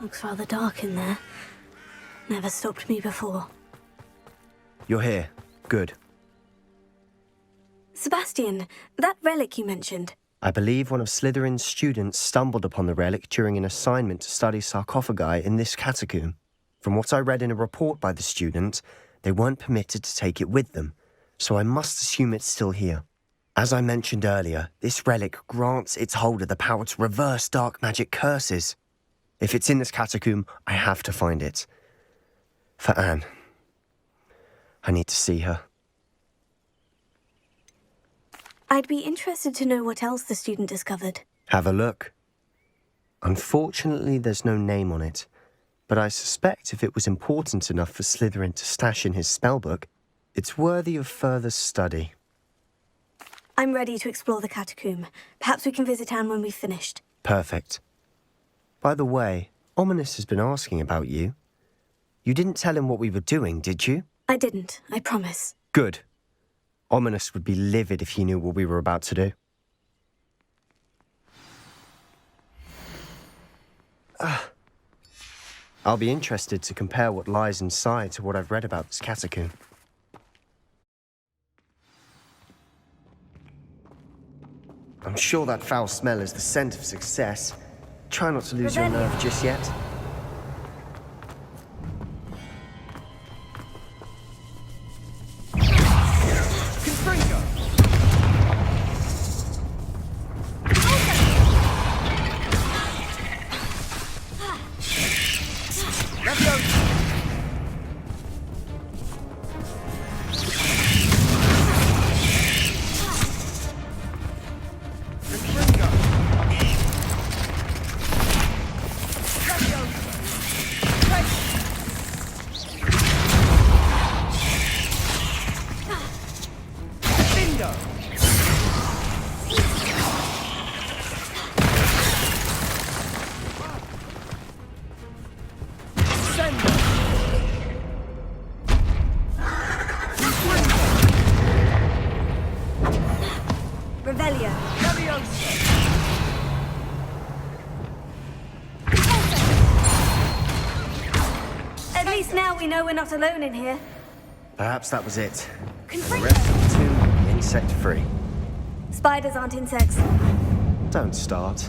Looks rather dark in there. Never stopped me before. You're here. Good. Sebastian, that relic you mentioned. I believe one of Slytherin's students stumbled upon the relic during an assignment to study sarcophagi in this catacomb. From what I read in a report by the student, they weren't permitted to take it with them, so I must assume it's still here. As I mentioned earlier, this relic grants its holder the power to reverse dark magic curses. If it's in this catacomb, I have to find it. For Anne. I need to see her. I'd be interested to know what else the student discovered. Have a look. Unfortunately, there's no name on it, but I suspect if it was important enough for Slytherin to stash in his spellbook, it's worthy of further study. I'm ready to explore the catacomb. Perhaps we can visit Anne when we've finished. Perfect. By the way, Ominous has been asking about you. You didn't tell him what we were doing, did you? I didn't, I promise. Good. Ominous would be livid if he knew what we were about to do. I'll be interested to compare what lies inside to what I've read about this catacomb. I'm sure that foul smell is the scent of success. Try not to lose your nerve just yet. We know we're not alone in here. Perhaps that was it. The rest of the tomb will be insect-free. Spiders aren't insects. Don't start.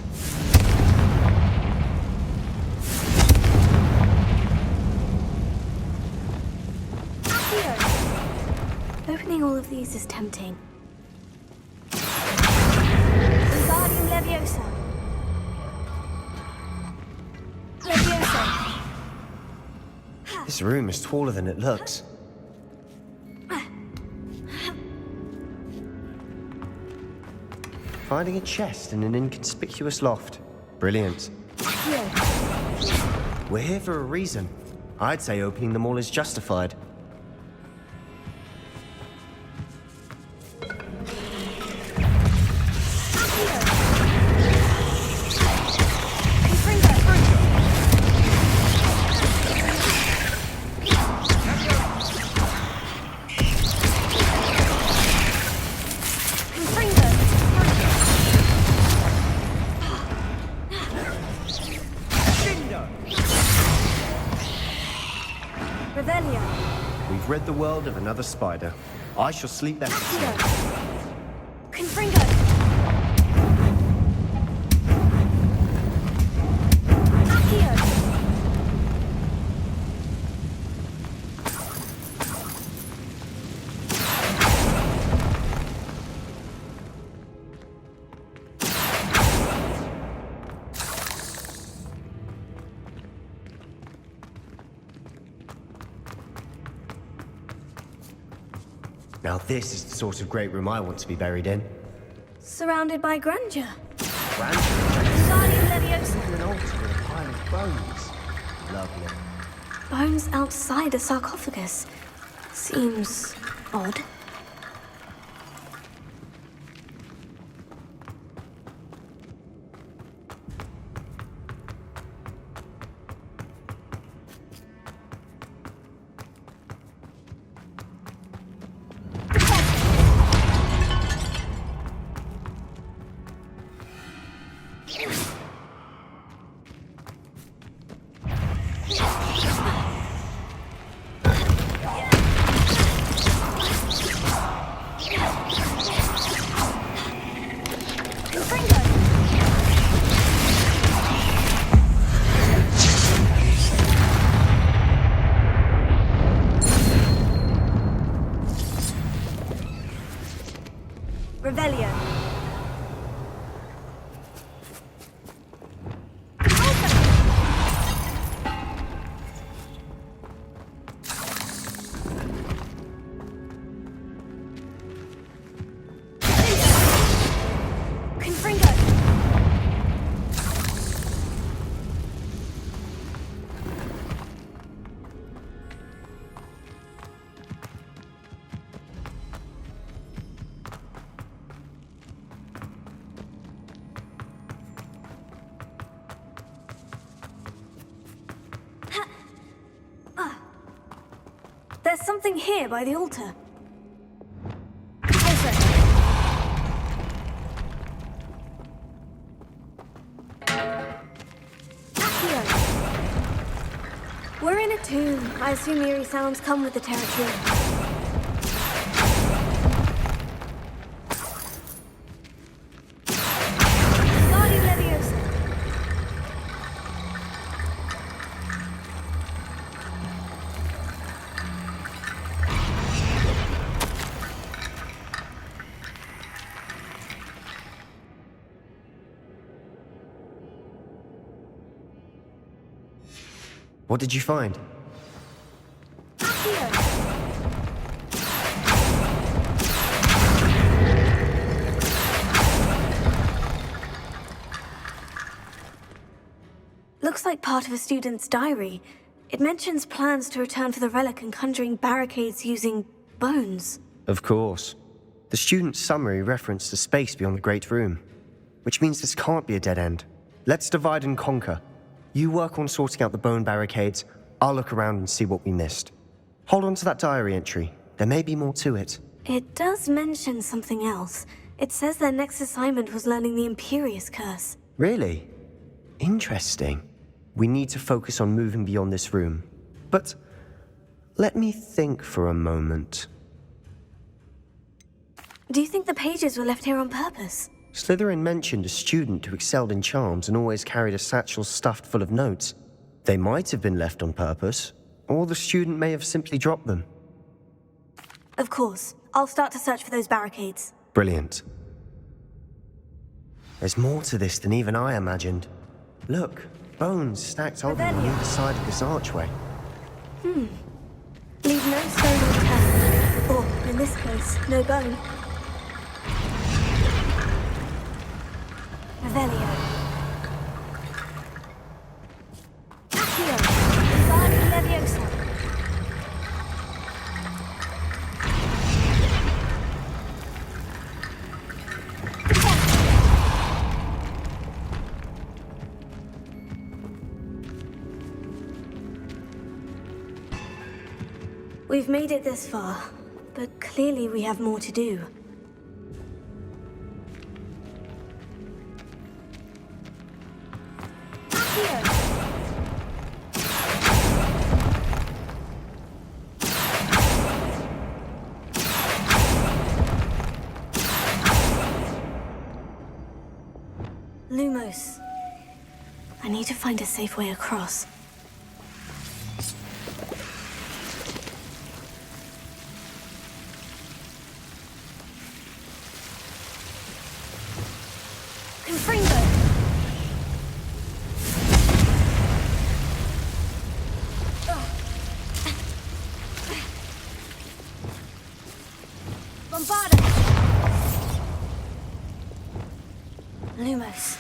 Here. Opening all of these is tempting. Wingardium Leviosa. Leviosa. This room is taller than it looks. Finding a chest in an inconspicuous loft. Brilliant. We're here for a reason. I'd say opening them all is justified. We've rid the world of another spider. I shall sleep better tonight. Confringo! Now this is the sort of great room I want to be buried in. Surrounded by grandeur. Grandeur? Wingardium Leviosa. An altar with a pile of bones. Lovely. bones outside a sarcophagus. Seems odd. Revelio. There's something here by the altar. We're in a tomb. I assume eerie sounds come with the territory. What did you find? Looks like part of a student's diary. It mentions plans to return for the relic and conjuring barricades using bones. Of course. The student's summary referenced a space beyond the Great Room, which means this can't be a dead end. Let's divide and conquer. You work on sorting out the bone barricades, I'll look around and see what we missed. Hold on to that diary entry. There may be more to it. It does mention something else. It says their next assignment was learning the Imperious Curse. Really? Interesting. We need to focus on moving beyond this room. But let me think for a moment. Do you think the pages were left here on purpose? Slytherin mentioned a student who excelled in charms and always carried a satchel stuffed full of notes. They might have been left on purpose, or the student may have simply dropped them. Of course. I'll start to search for those barricades. Brilliant. There's more to this than even I imagined. Look, bones stacked open on either side of this archway. Leave no stone unturned. Or, in this case, no bone. Revelio. Accio. Invadi Leviosa. We've made it this far, but clearly we have more to do. Lumos. I need to find a safe way across. Confringo! Bombarda! Lumos.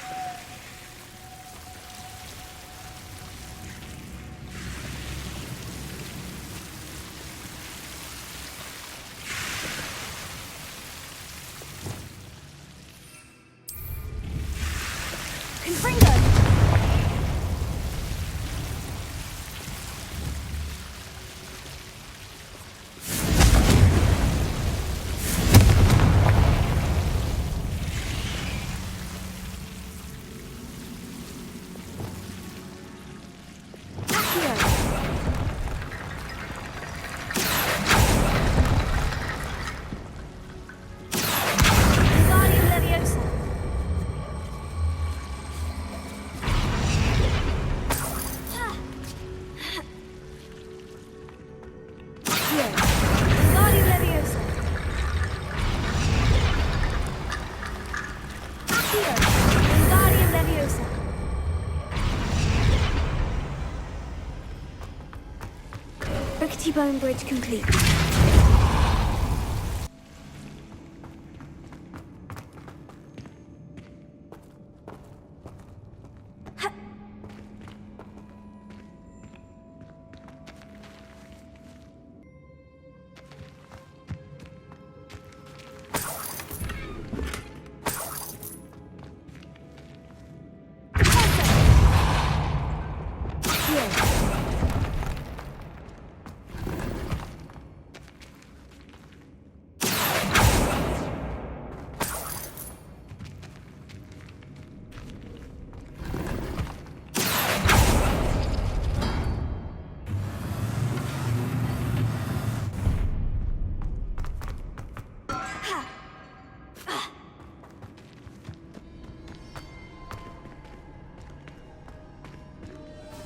Rickety bone bridge complete.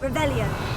Revelio.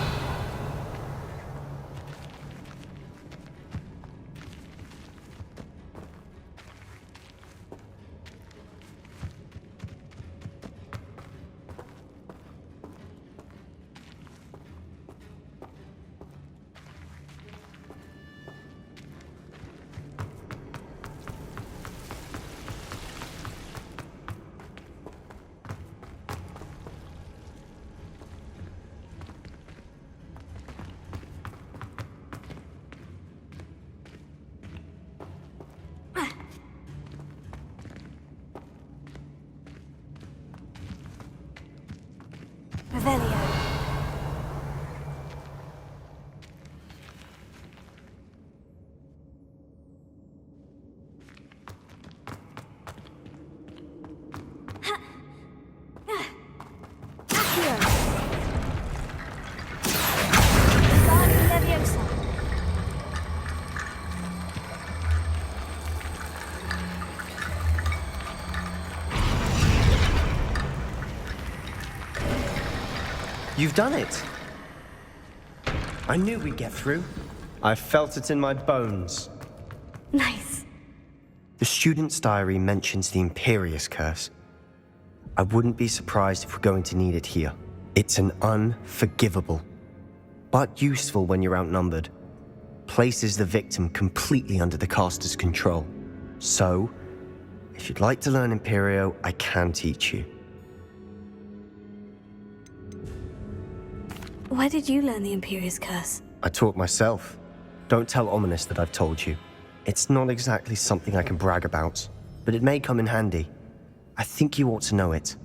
Revelio. You've done it! I knew we'd get through. I felt it in my bones. Nice. The student's diary mentions the Imperious Curse. I wouldn't be surprised if we're going to need it here. It's an unforgivable, but useful when you're outnumbered. Places the victim completely under the caster's control. So, if you'd like to learn Imperio, I can teach you. Where did you learn the Imperious Curse? I taught myself. Don't tell Ominous that I've told you. It's not exactly something I can brag about, but it may come in handy. I think you ought to know it.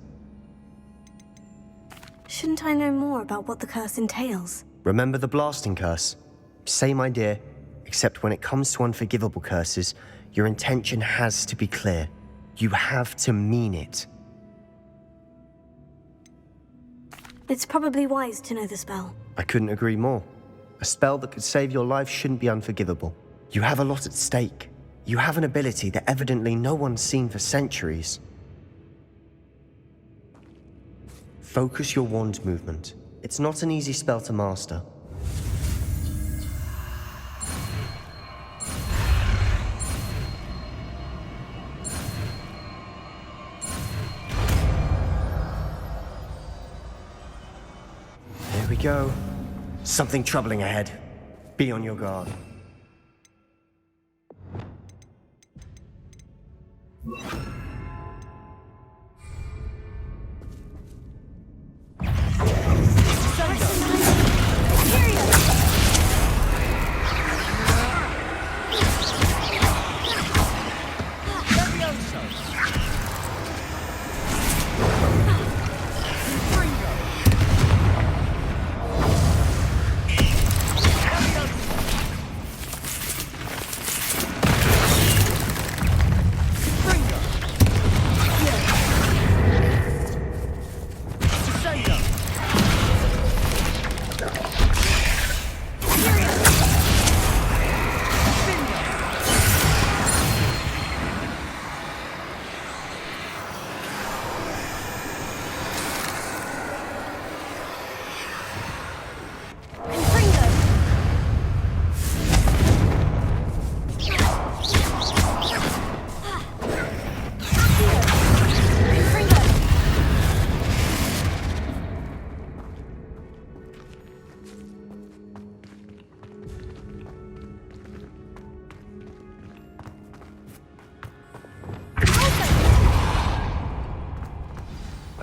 Shouldn't I know more about what the curse entails? Remember the blasting curse? Same idea, except when it comes to unforgivable curses, your intention has to be clear. You have to mean it. It's probably wise to know the spell. I couldn't agree more. A spell that could save your life shouldn't be unforgivable. You have a lot at stake. You have an ability that evidently no one's seen for centuries. Focus your wand movement. It's not an easy spell to master. There we go. Something troubling ahead. Be on your guard.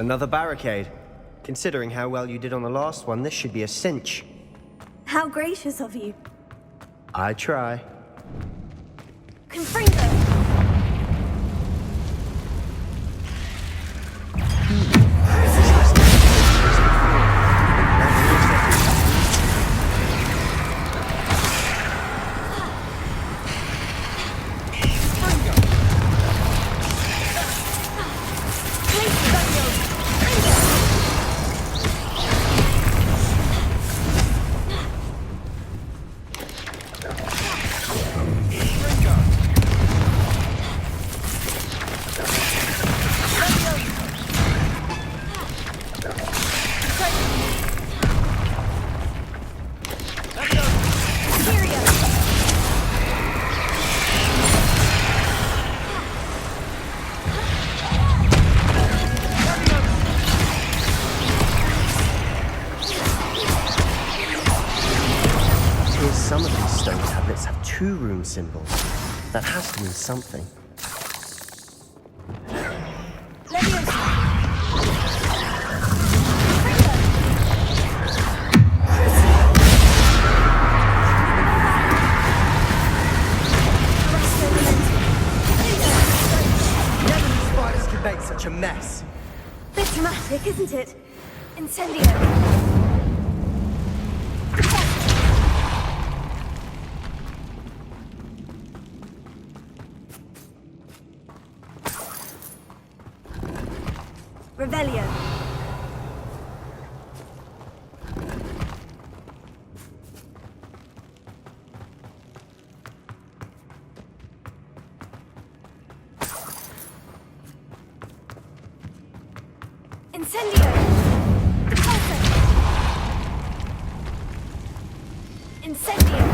Another barricade. Considering how well you did on the last one, this should be a cinch. How gracious of you. I try. Confringo! Some of these stone tablets have 2 rune symbols. That has to mean something. Never knew spiders could make such a mess. Bit dramatic, isn't it? Incendio! Revelio. Incendio. Repulsor. Incendio.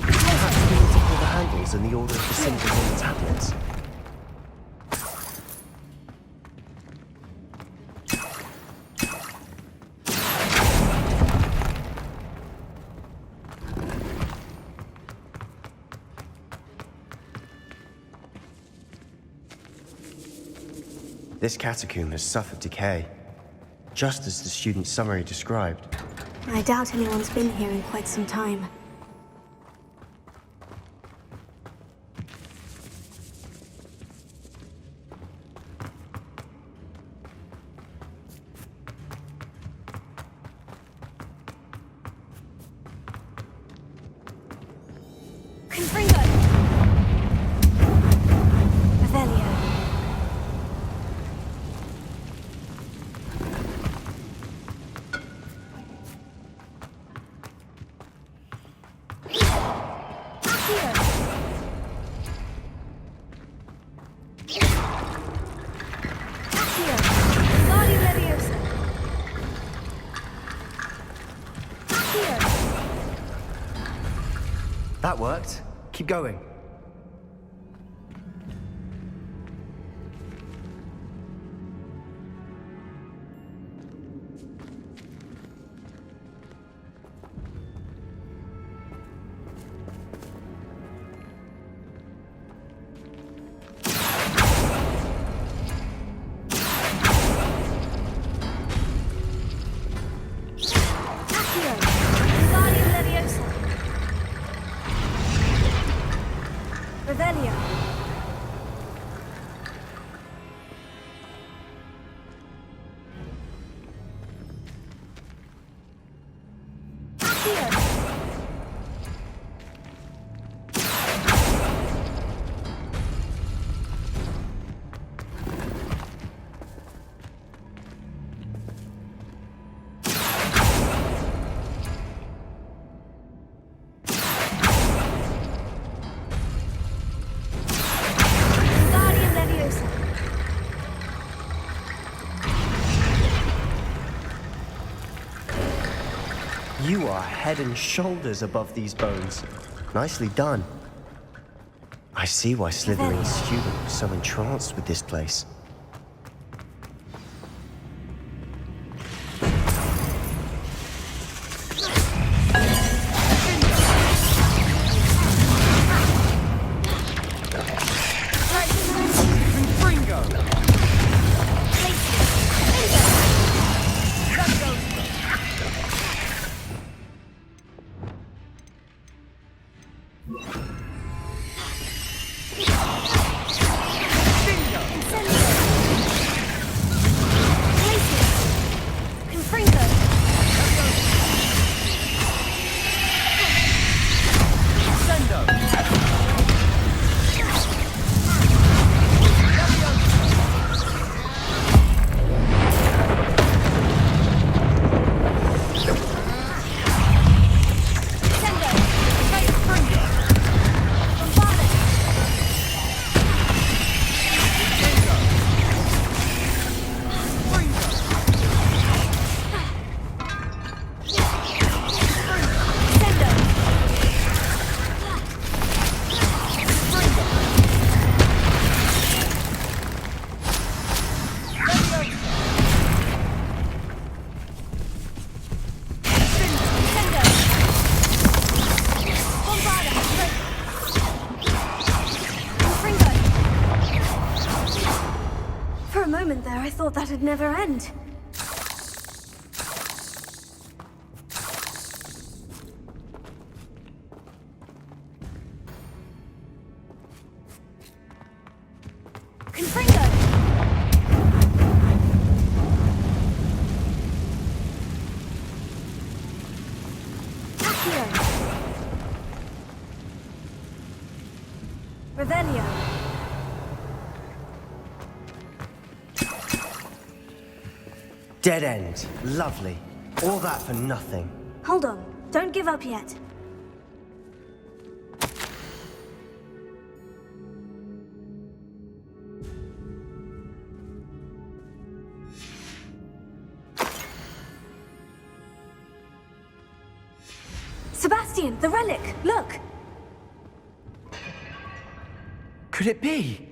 Perhaps we need to pull the handles in the order of the symbols on the tablets. This catacomb has suffered decay, just as the student's summary described. I doubt anyone's been here in quite some time. Confringo! Revelio. That worked. Keep going. Revelio. You are head and shoulders above these bones. Nicely done. I see why Slytherin's student was so entranced with this place. thought that'd never end. Confringo! Accio! Revelio! Dead end. Lovely. All that for nothing. Hold on. Don't give up yet. Sebastian, the relic! Look! Could it be?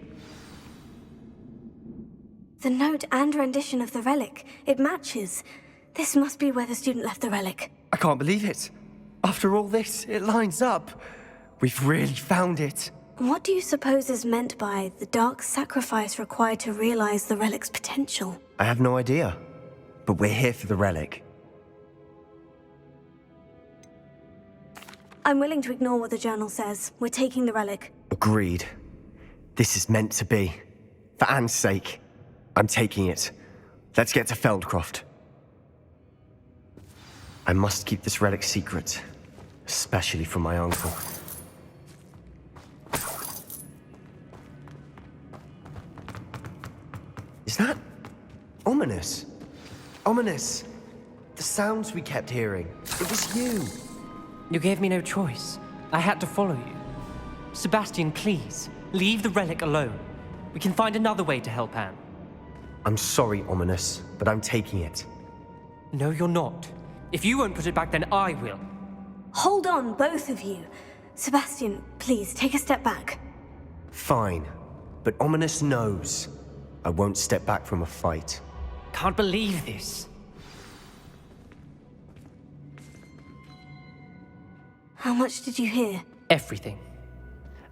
The note and rendition of the relic. It matches. This must be where the student left the relic. I can't believe it. After all this, it lines up. We've really found it. What do you suppose is meant by the dark sacrifice required to realize the relic's potential? I have no idea. But we're here for the relic. I'm willing to ignore what the journal says. We're taking the relic. Agreed. This is meant to be. For Anne's sake. I'm taking it. Let's get to Feldcroft. I must keep this relic secret. Especially from my uncle. Is that ominous? Ominous! The sounds we kept hearing. It was you. You gave me no choice. I had to follow you. Sebastian, please, leave the relic alone. We can find another way to help Anne. I'm sorry, Ominous, but I'm taking it. No, you're not. If you won't put it back, then I will. Hold on, both of you. Sebastian, please, take a step back. Fine, but Ominous knows. I won't step back from a fight. Can't believe this. How much did you hear? Everything.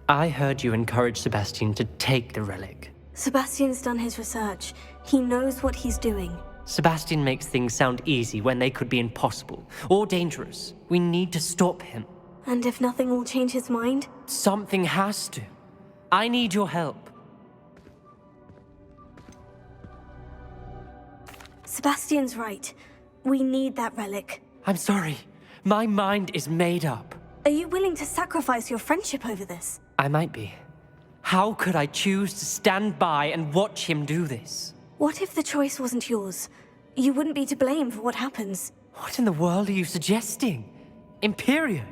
I heard you encourage Sebastian to take the relic. Sebastian's done his research. He knows what he's doing. Sebastian makes things sound easy when they could be impossible or dangerous. We need to stop him. And if nothing will change his mind? Something has to. I need your help. Sebastian's right. We need that relic. I'm sorry. My mind is made up. Are you willing to sacrifice your friendship over this? I might be. How could I choose to stand by and watch him do this? What if the choice wasn't yours? You wouldn't be to blame for what happens. What in the world are you suggesting? Imperio?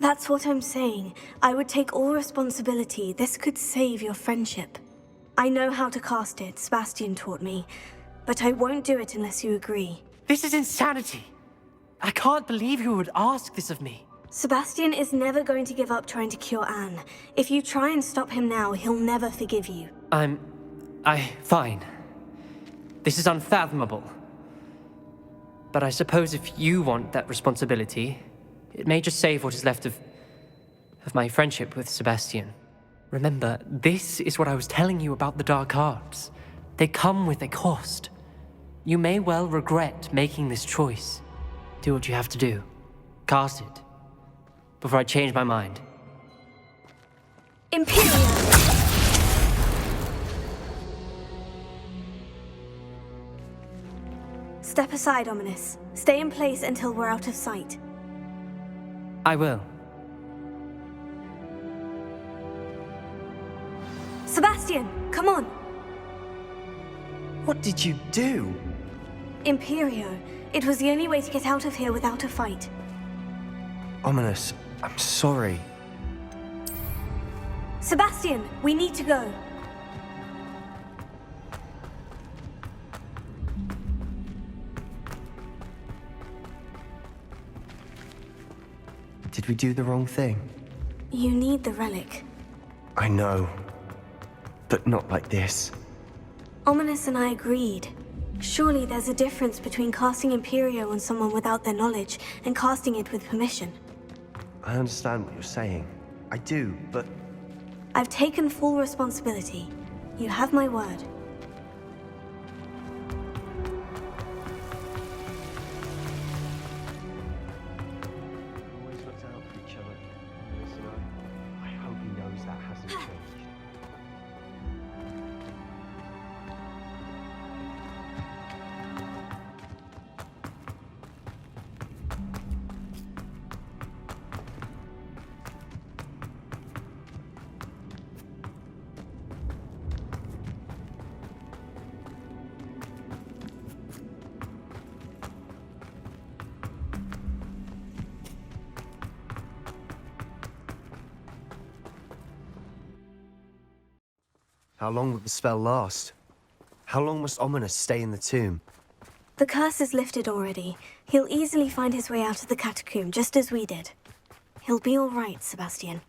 That's what I'm saying. I would take all responsibility. This could save your friendship. I know how to cast it, Sebastian taught me. But I won't do it unless you agree. This is insanity. I can't believe you would ask this of me. Sebastian is never going to give up trying to cure Anne. If you try and stop him now, he'll never forgive you. Fine. This is unfathomable. But I suppose if you want that responsibility, it may just save what is left of my friendship with Sebastian. Remember, this is what I was telling you about the dark arts. They come with a cost. You may well regret making this choice. Do what you have to do. Cast it. Before I change my mind. Imperial! Step aside, Ominous. Stay in place until we're out of sight. I will. Sebastian, come on! What did you do? Imperio. It was the only way to get out of here without a fight. Ominous, I'm sorry. Sebastian, we need to go. Did we do the wrong thing? You need the relic. I know. But not like this. Ominous and I agreed. Surely there's a difference between casting Imperio on someone without their knowledge and casting it with permission. I understand what you're saying. I do, but I've taken full responsibility. You have my word. always looked out for each other. Listen up. I hope he knows that hasn't changed. How long will the spell last? How long must Ominous stay in the tomb? The curse is lifted already. He'll easily find his way out of the catacomb, just as we did. He'll be all right, Sebastian.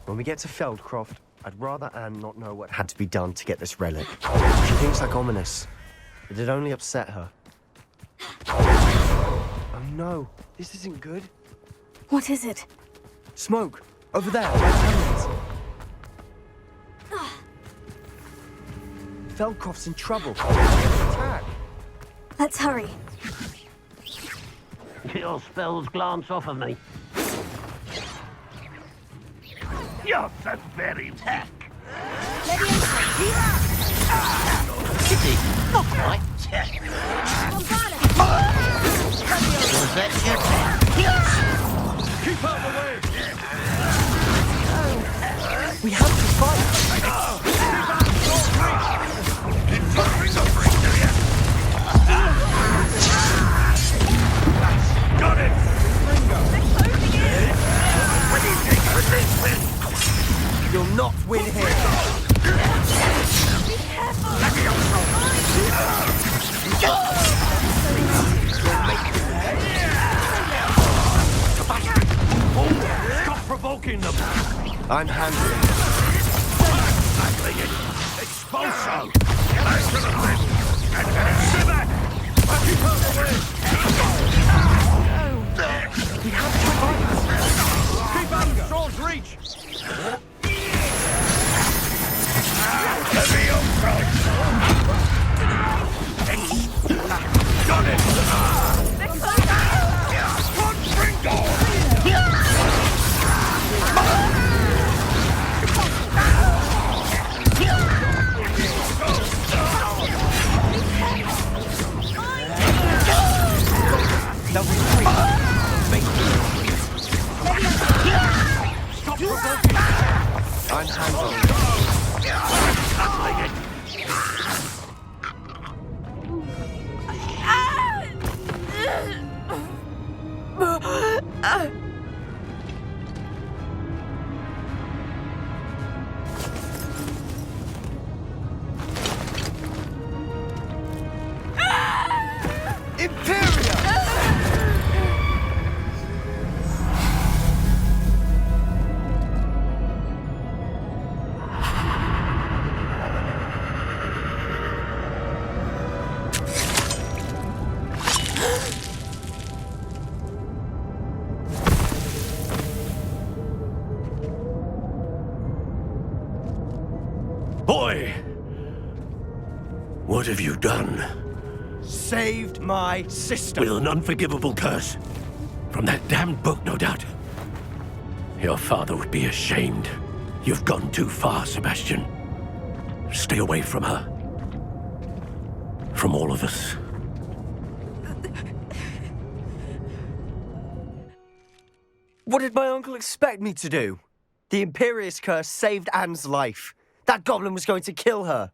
When we get to Feldcroft, I'd rather Anne not know what had to be done to get this relic. She thinks like Ominous. It'd only upset her. Oh no, this isn't good. What is it? Smoke! Over there, by the cannons. Feldcroft's in trouble. Attack! Let's hurry. Your spells glance off of me. You're the very pack. Not quite. Was that your Keep out of the way! We have to fight! Got it! You'll not win here! Stop provoking them! I'm handling it. Expulso! Back to the left! And sit back! Keep out of the way! We have to fight! Keep out of Sword's reach! Got it! That was quick! Stop provoking! I'm handling it. Boy! What have you done? Saved my sister. With an unforgivable curse. From that damned book, no doubt. Your father would be ashamed. You've gone too far, Sebastian. Stay away from her. From all of us. What did my uncle expect me to do? The Imperious curse saved Anne's life. That goblin was going to kill her.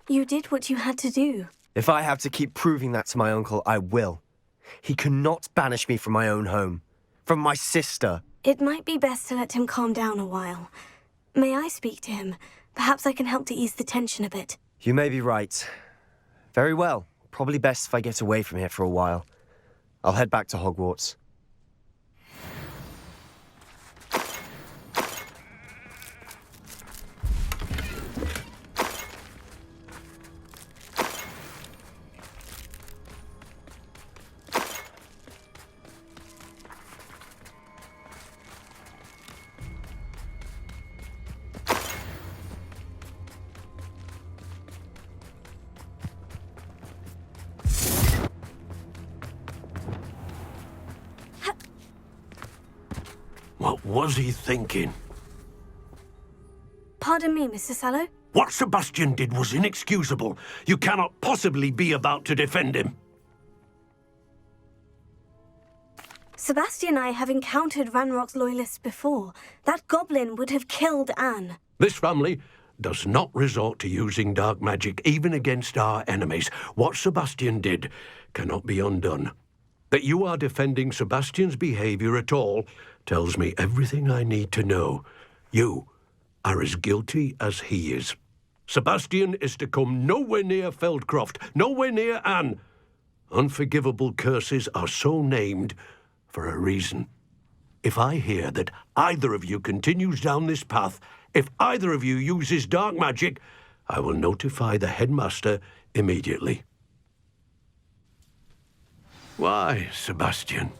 You did what you had to do. If I have to keep proving that to my uncle, I will. He cannot banish me from my own home. From my sister. It might be best to let him calm down a while. May I speak to him? Perhaps I can help to ease the tension a bit. You may be right. Very well. Probably best if I get away from here for a while. I'll head back to Hogwarts. What was he thinking? Pardon me, Mr. Sallow? What Sebastian did was inexcusable. You cannot possibly be about to defend him. Sebastian and I have encountered Ranrock's loyalists before. That goblin would have killed Anne. This family does not resort to using dark magic even against our enemies. What Sebastian did cannot be undone. That you are defending Sebastian's behavior at all tells me everything I need to know. You are as guilty as he is. Sebastian is to come nowhere near Feldcroft, nowhere near Anne. Unforgivable curses are so named for a reason. If I hear that either of you continues down this path, if either of you uses dark magic, I will notify the headmaster immediately. Why, Sebastian?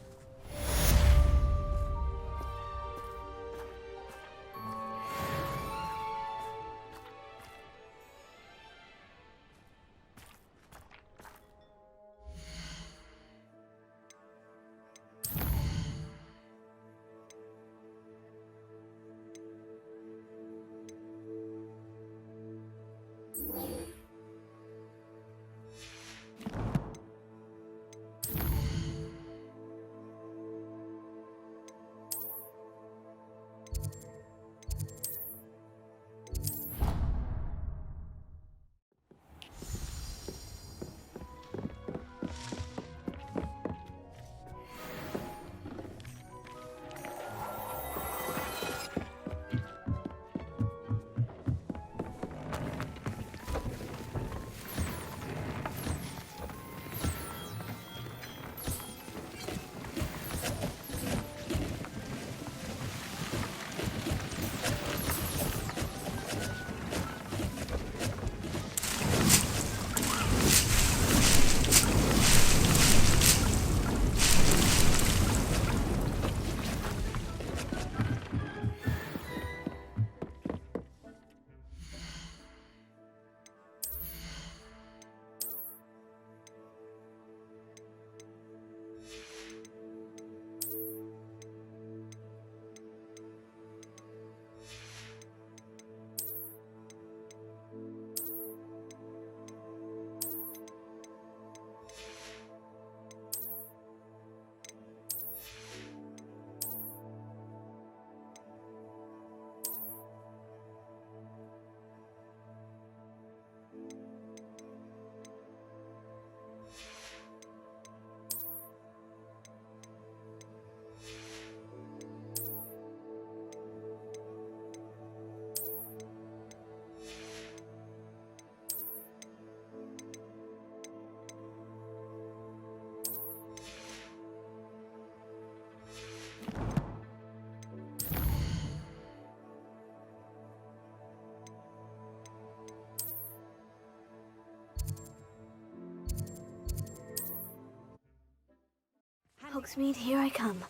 Hogsmeade, here I come.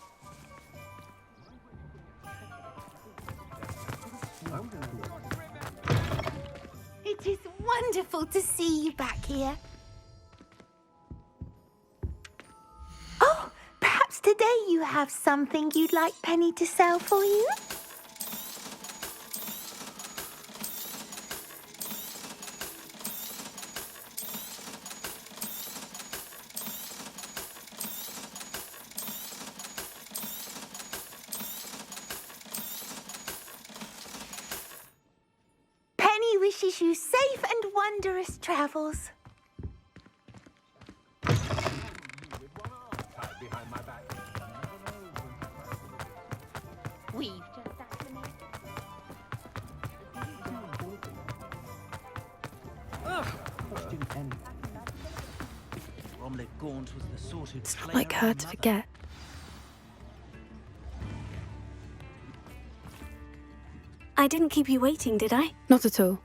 It is wonderful to see you back here. Oh, perhaps today you have something you'd like Penny to sell for you? Wishes you safe and wondrous travels. We've just acclimated. Gaunt was the sort who'd It's not slay like her own to mother. forget. I didn't keep you waiting, did I? Not at all.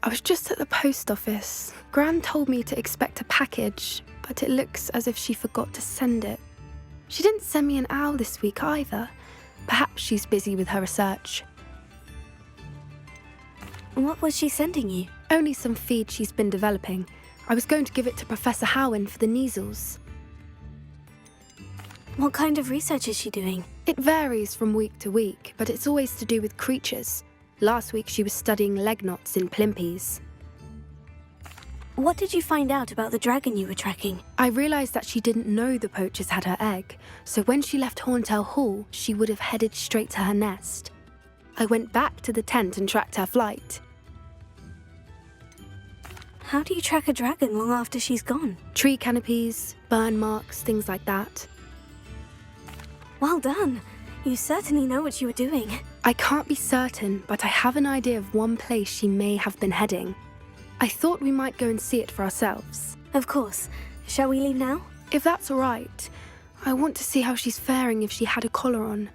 I was just at the post office. Gran told me to expect a package, but it looks as if she forgot to send it. She didn't send me an owl this week either. Perhaps she's busy with her research. What was she sending you? Only some feed she's been developing. I was going to give it to Professor Howen for the measles. What kind of research is she doing? It varies from week to week, but it's always to do with creatures. Last week she was studying leg knots in plimpies. What did you find out about the dragon you were tracking? I realised that she didn't know the poachers had her egg, so when she left Horntail Hall, she would have headed straight to her nest. I went back to the tent and tracked her flight. How do you track a dragon long after she's gone? Tree canopies, burn marks, things like that. Well done. You certainly know what you were doing. I can't be certain, but I have an idea of one place she may have been heading. I thought we might go and see it for ourselves. Of course. Shall we leave now? If that's all right. I want to see how she's faring if she had a collar on,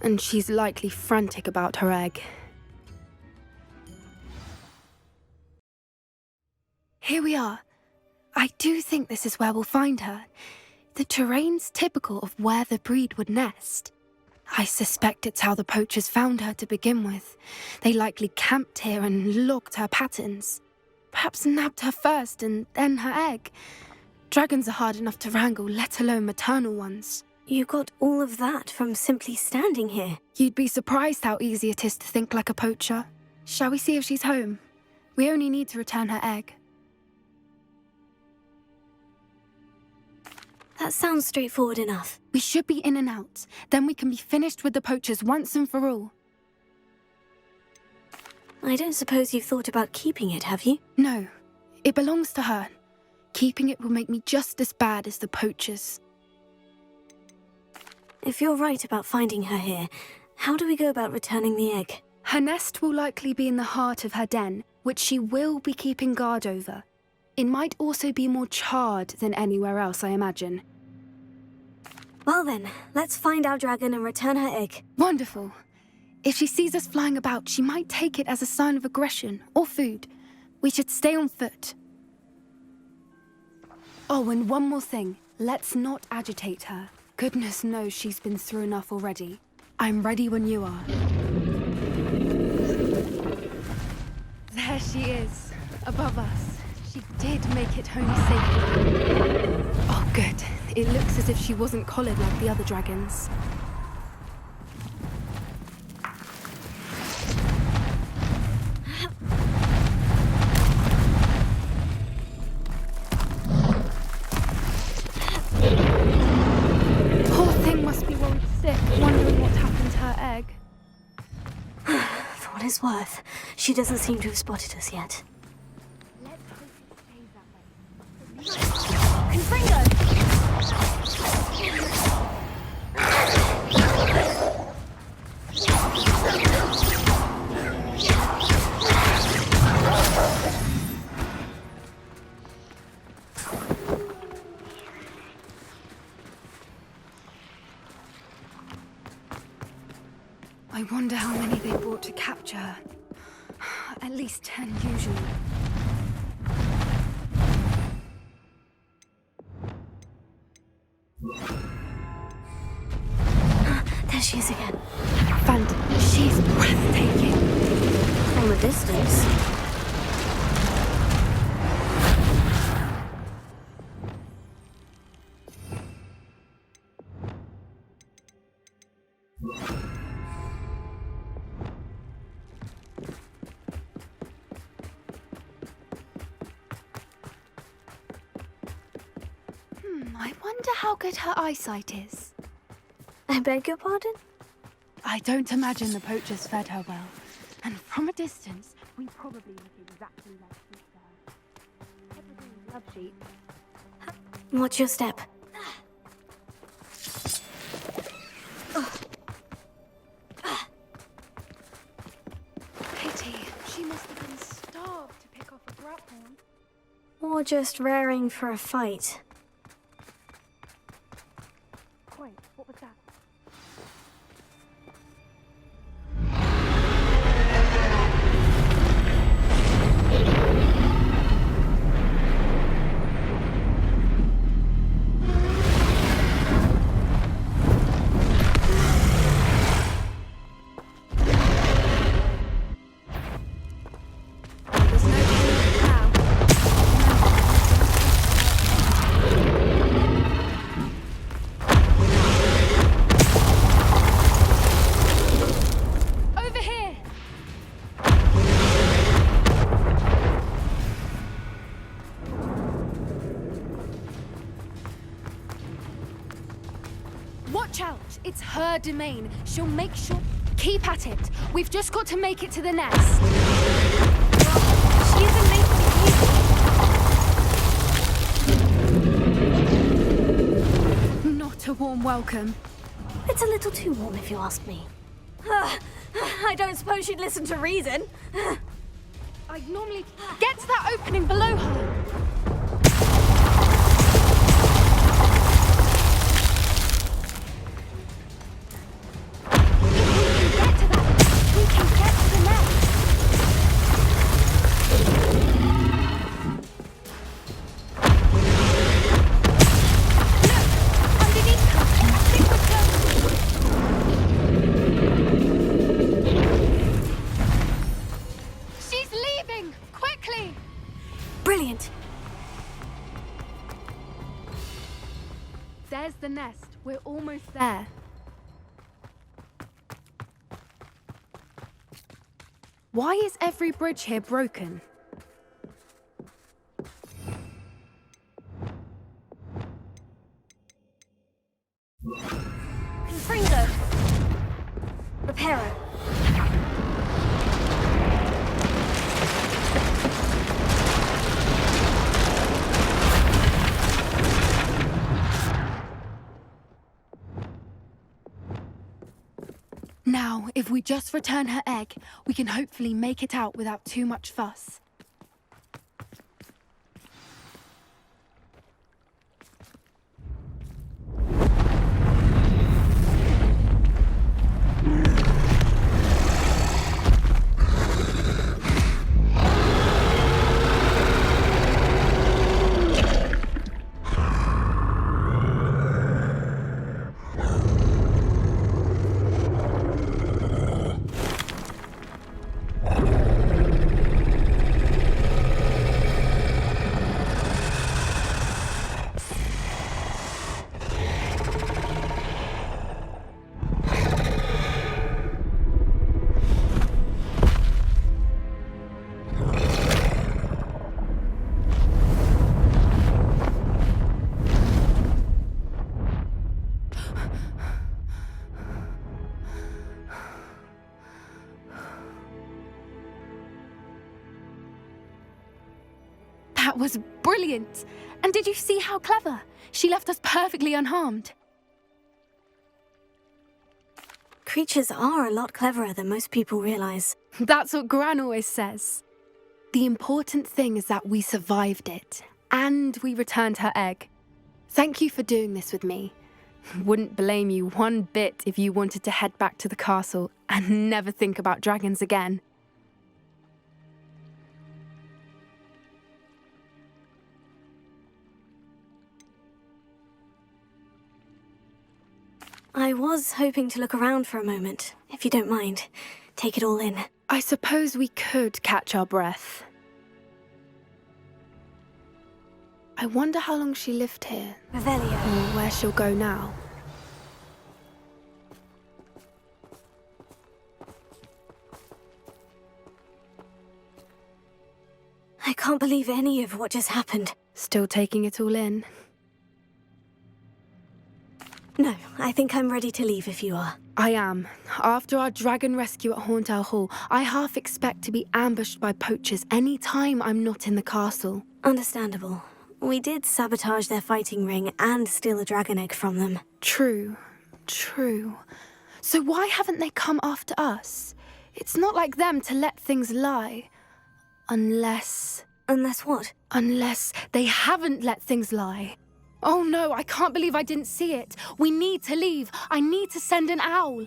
and she's likely frantic about her egg. Here we are. I do think this is where we'll find her. The terrain's typical of where the breed would nest. I suspect it's how the poachers found her to begin with. They likely camped here and logged her patterns. Perhaps nabbed her first and then her egg. Dragons are hard enough to wrangle, let alone maternal ones. You got all of that from simply standing here. You'd be surprised how easy it is to think like a poacher. Shall we see if she's home? We only need to return her egg. That sounds straightforward enough. We should be in and out. Then we can be finished with the poachers once and for all. I don't suppose you've thought about keeping it, have you? No, it belongs to her. Keeping it will make me just as bad as the poachers. If you're right about finding her here, how do we go about returning the egg? Her nest will likely be in the heart of her den, which she will be keeping guard over. It might also be more charred than anywhere else, I imagine. Well then, let's find our dragon and return her egg. Wonderful. If she sees us flying about, she might take it as a sign of aggression or food. We should stay on foot. Oh, and one more thing. Let's not agitate her. Goodness knows she's been through enough already. I'm ready when you are. There she is, above us. She did make it home safely. Oh, good. It looks as if she wasn't collared like the other dragons. Poor thing must be worried sick, wondering what happened to her egg. For what it's worth, she doesn't seem to have spotted us yet. Confringo! I wonder how many they brought to capture her. At least 10 usually. There she is again. Phantom, she's breathtaking. From a distance. I wonder how good her eyesight is. I beg your pardon? I don't imagine the poachers fed her well. And from a distance, we probably look exactly like sheep. Everybody loves sheep. Watch your step. Pity, she must have been starved to pick off a brat horn. Or just raring for a fight. right. What was that? There's no turning now. Over here! Watch out! It's her domain. She'll make sure... Keep at it. We've just got to make it to the nest. She isn't making it easy. Not a warm welcome. It's a little too warm, if you ask me. I don't suppose she'd listen to reason. I'd normally get to that opening below her. If we can get to the nest. Look, underneath her. I think we're close. She's leaving! Quickly! Brilliant. There's the nest. We're almost there. Why is every bridge here broken? Confringo. Reparo. Now, if we just return her egg, we can hopefully make it out without too much fuss. That was brilliant! And did you see how clever? She left us perfectly unharmed. Creatures are a lot cleverer than most people realize. That's what Gran always says. The important thing is that we survived it, and we returned her egg. Thank you for doing this with me. Wouldn't blame you one bit if you wanted to head back to the castle and never think about dragons again. I was hoping to look around for a moment, if you don't mind. Take it all in. I suppose we could catch our breath. I wonder how long she lived here, Revelio. or where she'll go now. I can't believe any of what just happened. Still taking it all in. No, I think I'm ready to leave if you are. I am. After our dragon rescue at Hauntow Hall, I half expect to be ambushed by poachers any time I'm not in the castle. Understandable. We did sabotage their fighting ring and steal a dragon egg from them. True. So why haven't they come after us? It's not like them to let things lie. Unless Unless what? they haven't let things lie. Oh no, I can't believe I didn't see it. We need to leave. I need to send an owl.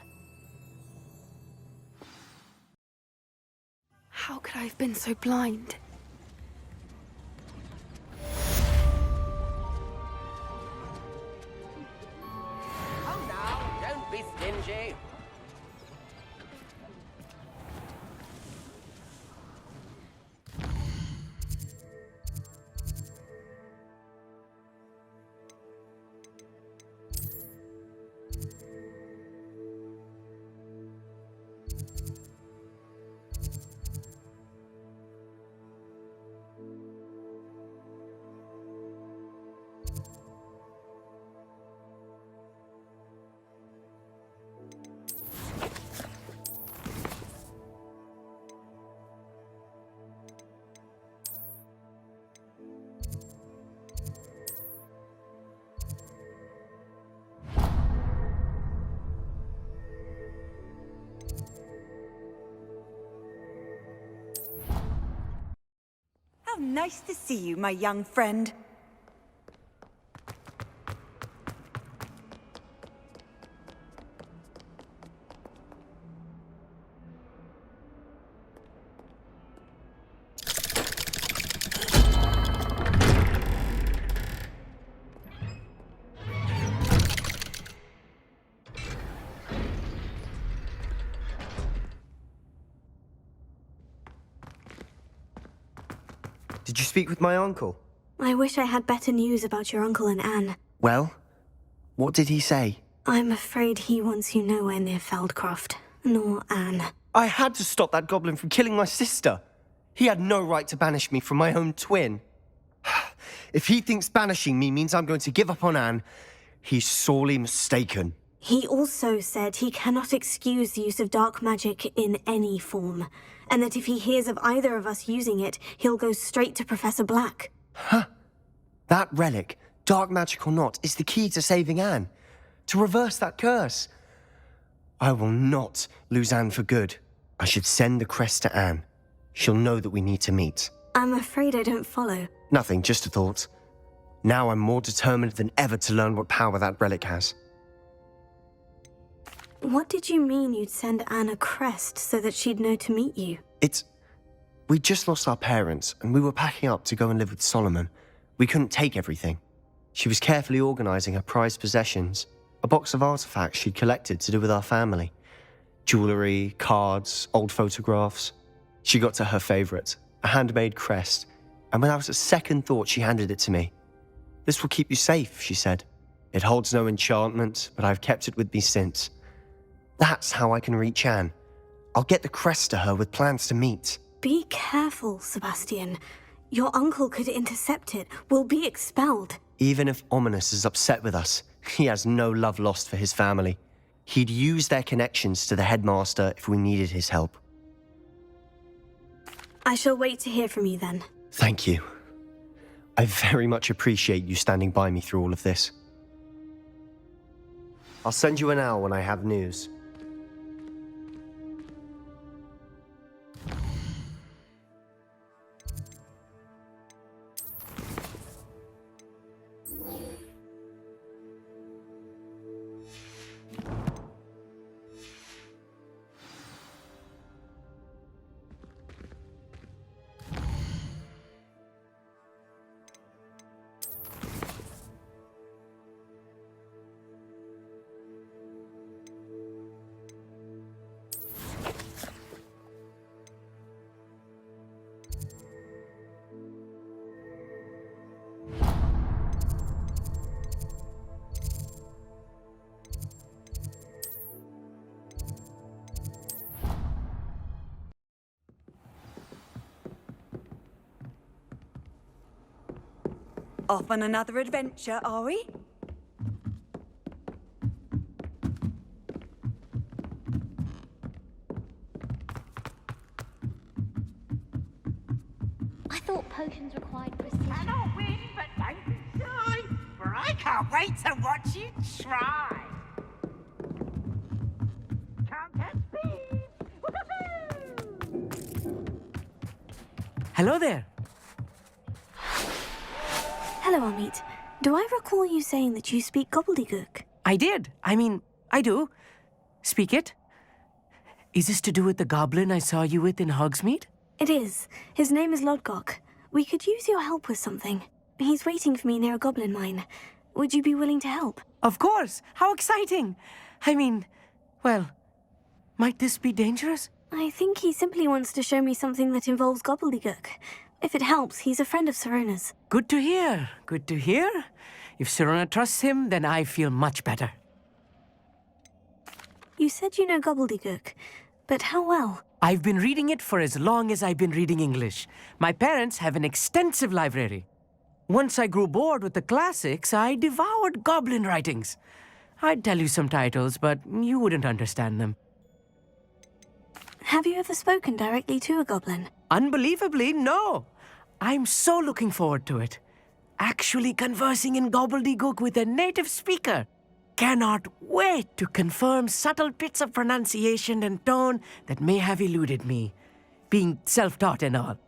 How could I have been so blind? Come now, don't be stingy. How nice to see you, my young friend. Did you speak with my uncle? I wish I had better news about your uncle and Anne. Well, what did he say? I'm afraid he wants you nowhere near Feldcroft, nor Anne. I had to stop that goblin from killing my sister. He had no right to banish me from my own twin. If he thinks banishing me means I'm going to give up on Anne, he's sorely mistaken. He also said he cannot excuse the use of dark magic in any form, and that if he hears of either of us using it, he'll go straight to Professor Black. Huh? That relic, dark magic or not, is the key to saving Anne. To reverse that curse. I will not lose Anne for good. I should send the crest to Anne. She'll know that we need to meet. I'm afraid I don't follow. Nothing, just a thought. Now I'm more determined than ever to learn what power that relic has. What did you mean you'd send Anne a crest so that she'd know to meet you? We just lost our parents, and we were packing up to go and live with Solomon. We couldn't take everything. She was carefully organising her prized possessions, a box of artifacts she'd collected to do with our family. Jewellery, cards, old photographs. She got to her favourite, a handmade crest, and when I was at second thought, she handed it to me. "This will keep you safe," she said. "It holds no enchantment, but I've kept it with me since. That's how I can reach Anne. I'll get the crest to her with plans to meet." Be careful, Sebastian. Your uncle could intercept it. We'll be expelled. Even if Ominous is upset with us, he has no love lost for his family. He'd use their connections to the headmaster if we needed his help. I shall wait to hear from you then. Thank you. I very much appreciate you standing by me through all of this. I'll send you an owl when I have news. Off on another adventure, are we? I thought potions required precision. Cannot win, but don't be shy, for I can't wait to watch you try. Countess speed! Woohoo! Hello there. Hello, Amit. Do I recall you saying that you speak gobbledygook? I did. I do. Speak it. Is this to do with the goblin I saw you with in Hogsmeade? It is. His name is Lodgok. We could use your help with something. He's waiting for me near a goblin mine. Would you be willing to help? Of course. How exciting. Well, might this be dangerous? I think he simply wants to show me something that involves gobbledygook. If it helps, he's a friend of Sirona's. Good to hear. Good to hear. If Sirona trusts him, then I feel much better. You said you know gobbledygook, but how well? I've been reading it for as long as I've been reading English. My parents have an extensive library. Once I grew bored with the classics, I devoured goblin writings. I'd tell you some titles, but you wouldn't understand them. Have you ever spoken directly to a goblin? Unbelievably, no. I'm so looking forward to it. Actually conversing in gobbledygook with a native speaker. Cannot wait to confirm subtle bits of pronunciation and tone that may have eluded me, being self-taught and all.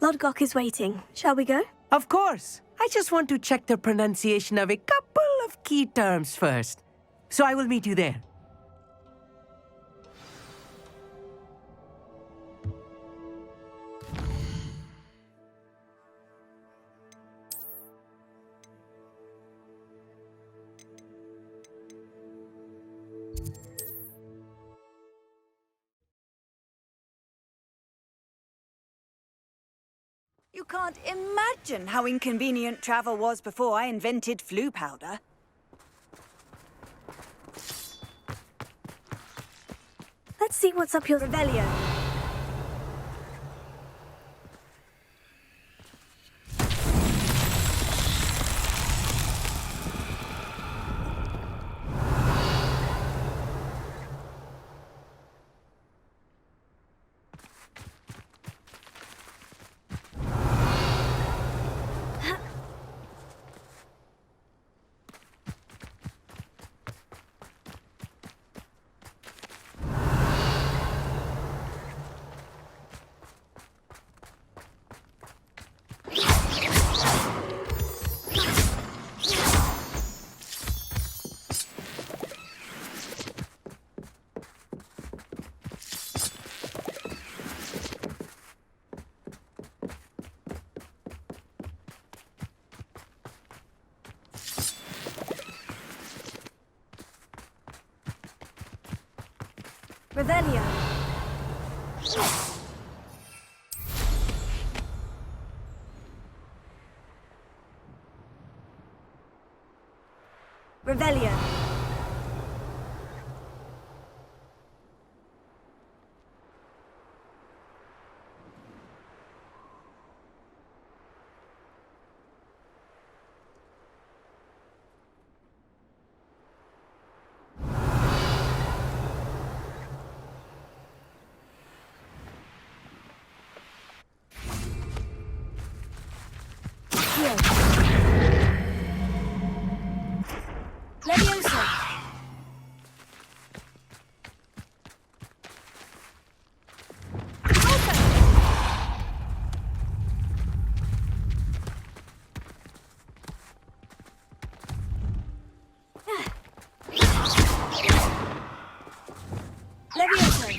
Lodgok is waiting. Shall we go? Of course. I just want to check the pronunciation of a couple of key terms first. So I will meet you there. You can't imagine how inconvenient travel was before I invented flu powder. Let's see what's up your Revelio. Revelio. Revelio. Leviosa. Leviosa.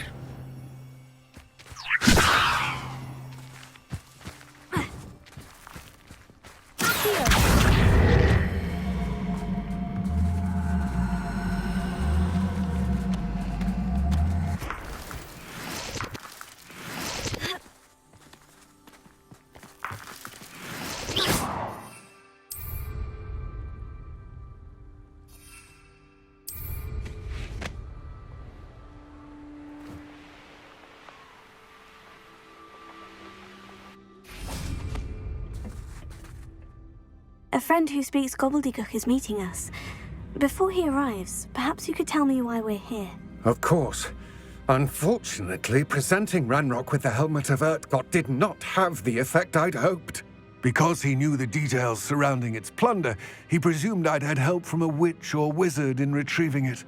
A friend who speaks gobbledygook is meeting us. Before he arrives, perhaps you could tell me why we're here. Of course. Unfortunately, presenting Ranrock with the Helmet of Urtkot did not have the effect I'd hoped. Because he knew the details surrounding its plunder, he presumed I'd had help from a witch or wizard in retrieving it.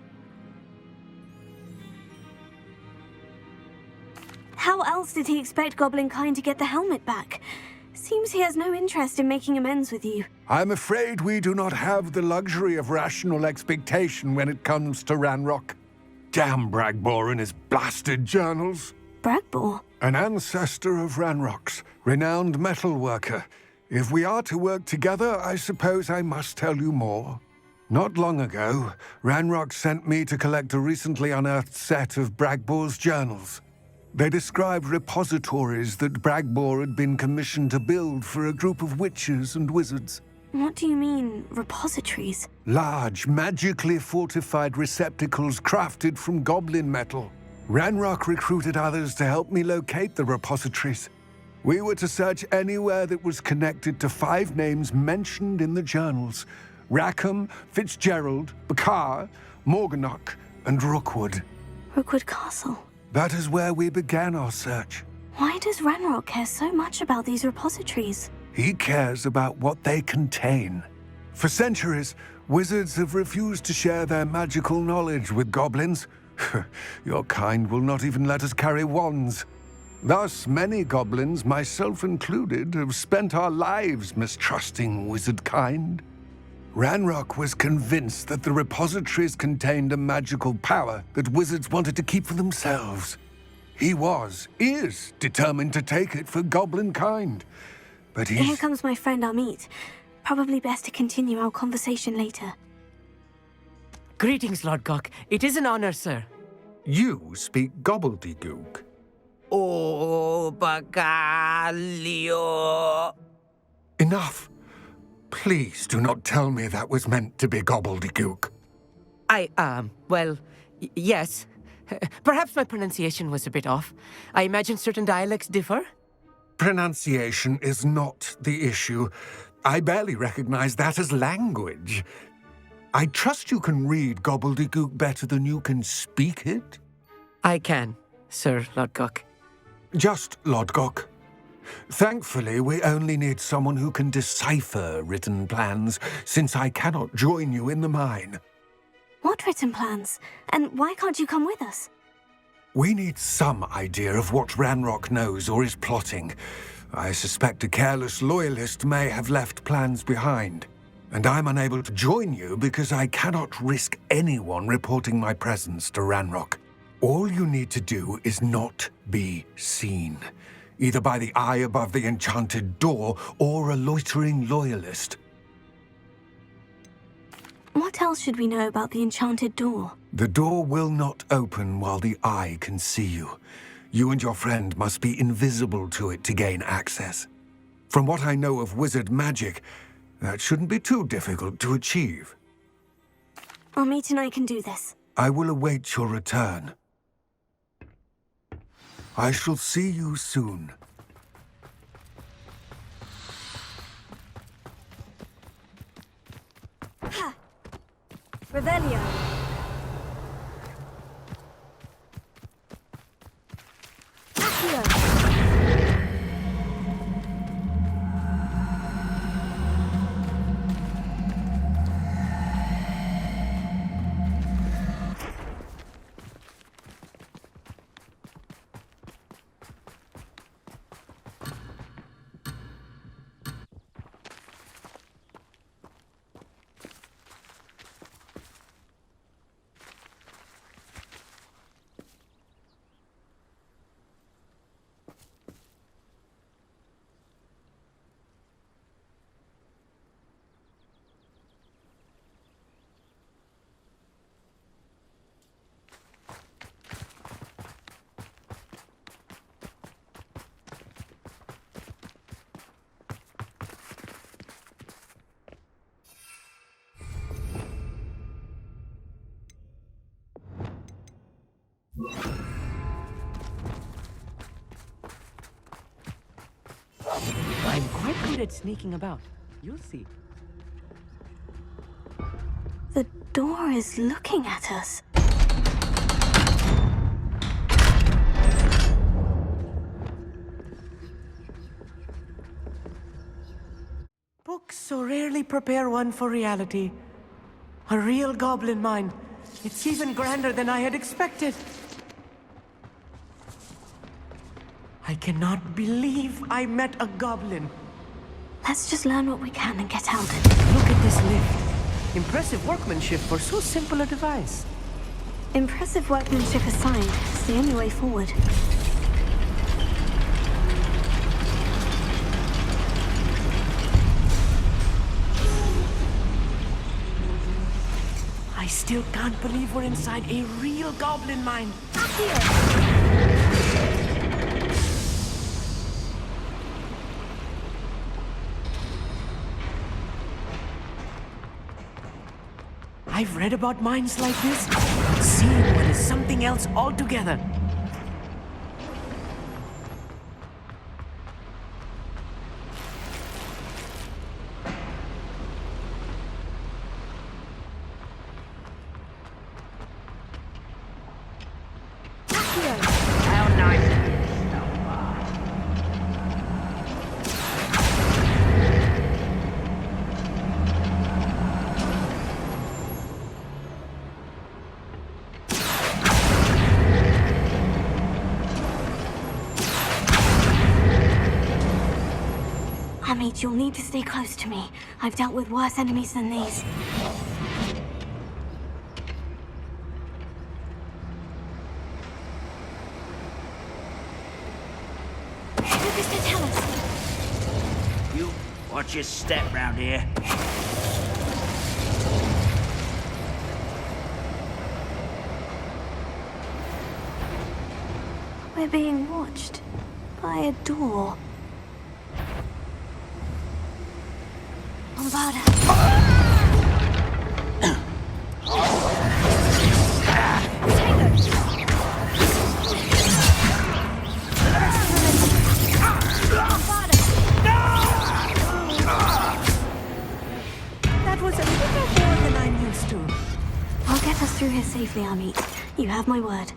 How else did he expect Goblinkind to get the helmet back? Seems he has no interest in making amends with you. I'm afraid we do not have the luxury of rational expectation when it comes to Ranrock. Damn Bragbor and his blasted journals. Bragbor? An ancestor of Ranrock's, renowned metal worker. If we are to work together, I suppose I must tell you more. Not long ago, Ranrock sent me to collect a recently unearthed set of Bragbor's journals. They described repositories that Bragbor had been commissioned to build for a group of witches and wizards. What do you mean, repositories? Large, magically fortified receptacles crafted from goblin metal. Ranrock recruited others to help me locate the repositories. We were to search anywhere that was connected to 5 names mentioned in the journals: Rackham, Fitzgerald, Bakar, Morganach, and Rookwood. Rookwood Castle. That is where we began our search. Why does Ranrock care so much about these repositories? He cares about what they contain. For centuries, wizards have refused to share their magical knowledge with goblins. Your kind will not even let us carry wands. Thus, many goblins, myself included, have spent our lives mistrusting wizard kind. Ranrock was convinced that the repositories contained a magical power that wizards wanted to keep for themselves. He is determined to take it for goblin kind. But Here comes my friend Amit. Probably best to continue our conversation later. Greetings, Lord Cock. It is an honor, sir. You speak gobbledygook. Oh, Bagalio. Enough. Please do not tell me that was meant to be gobbledygook. Yes. Perhaps my pronunciation was a bit off. I imagine certain dialects differ. Pronunciation is not the issue. I barely recognize that as language. I trust you can read gobbledygook better than you can speak it? I can, Sir Lodgok. Just Lodgok. Thankfully, we only need someone who can decipher written plans, since I cannot join you in the mine. What written plans? And why can't you come with us? We need some idea of what Ranrock knows or is plotting. I suspect a careless loyalist may have left plans behind. And I'm unable to join you because I cannot risk anyone reporting my presence to Ranrock. All you need to do is not be seen, either by the eye above the enchanted door or a loitering loyalist. What else should we know about the enchanted door? The door will not open while the eye can see you. You and your friend must be invisible to it to gain access. From what I know of wizard magic, that shouldn't be too difficult to achieve. Amit and I can do this. I will await your return. I shall see you soon. Ha! Revelio. Accio. I'm quite good at sneaking about. You'll see. The door is looking at us. Books so rarely prepare one for reality. A real goblin mine. It's even grander than I had expected. I cannot believe I met a goblin. Let's just learn what we can and get out. Look at this lift. Impressive workmanship for so simple a device. Impressive workmanship aside, it's the only way forward. I still can't believe we're inside a real goblin mine. I've read about mines like this, but seeing one is something else altogether. How nice of you to stop by. Amit, you'll need to stay close to me. I've dealt with worse enemies than these. What does that tell us? You watch your step round here. We're being watched by a door. Bombarda. That was a little more than I'm used to. I'll get us through here safely, Amit. You have my word.